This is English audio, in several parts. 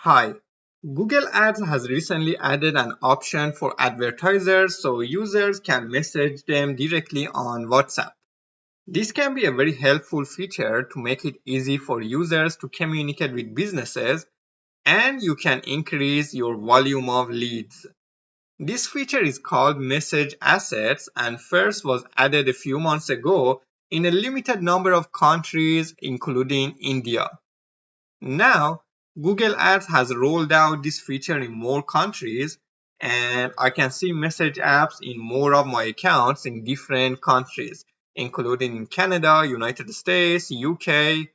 Hi, Google Ads has recently added an option for advertisers so users can message them directly on WhatsApp. This can be a very helpful feature to make it easy for users to communicate with businesses, and you can increase your volume of leads. This feature is called Message Assets and first was added a few months ago in a limited number of countries, including India. Now, Google Ads has rolled out this feature in more countries, and I can see message apps in more of my accounts in different countries, including Canada, United States, UK.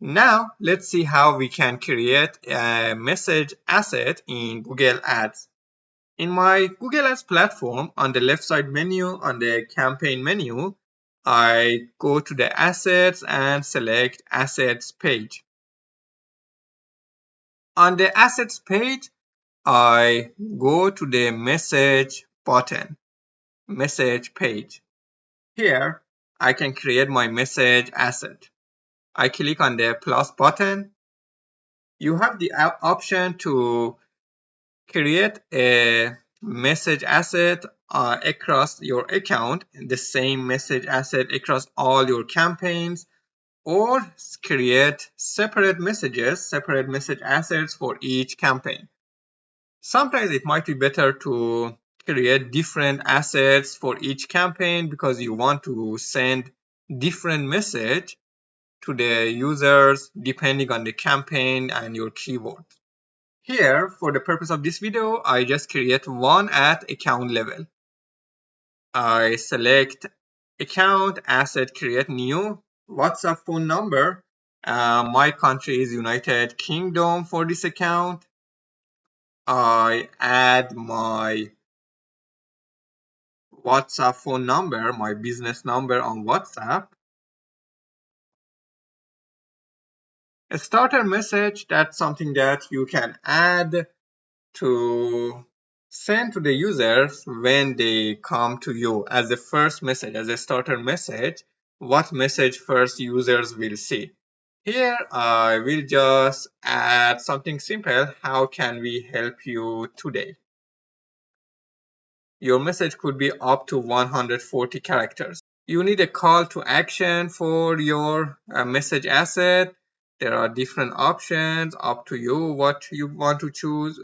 Now, let's see how we can create a message asset in Google Ads. In my Google Ads platform, on the left side menu, on the campaign menu, I go to the assets and select assets page. On the assets page, I go to the message button, message page. Here, I can create my message asset. I click on the plus button. You have the option to create a message asset across your account, the same message asset across all your campaigns, or create separate messages, separate message assets for each campaign. Sometimes it might be better to create different assets for each campaign because you want to send different message to the users depending on the campaign and your keyword. Here, for the purpose of this video, I just create one at account level. I select account, asset, create new, WhatsApp phone number. My country is United Kingdom for this account. I add my WhatsApp phone number, my business number on WhatsApp. A starter message, that's something that you can add to send to the users when they come to you as a first message, as a starter message, what message first users will see. Here I will just add something simple. How can we help you today? Your message could be up to 140 characters. You need a call to action for your message asset. There are different options, up to you what you want to choose.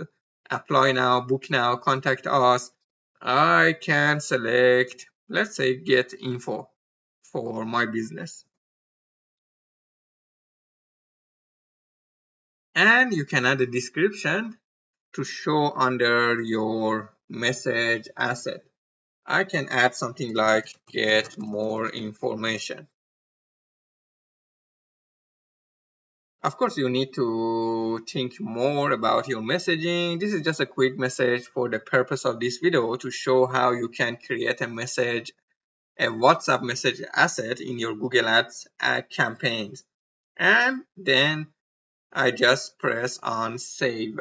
Apply now, book now, contact us. I can select, let's say, get info for my business. And you can add a description to show under your message asset. I can add something like get more information. Of course, you need to think more about your messaging. This is just a quick message for the purpose of this video to show how you can create a message, a WhatsApp message asset in your Google Ads ad campaigns. And then I just press on save.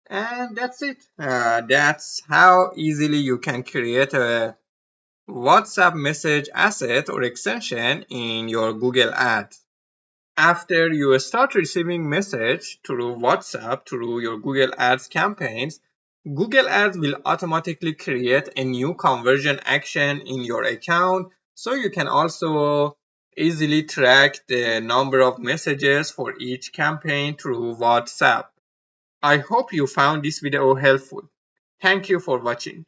And that's it. That's how easily you can create a WhatsApp message asset or extension in your Google Ads. After you start receiving message through WhatsApp, through your Google Ads campaigns, Google Ads will automatically create a new conversion action in your account, so you can also easily track the number of messages for each campaign through WhatsApp. I hope you found this video helpful. Thank you for watching.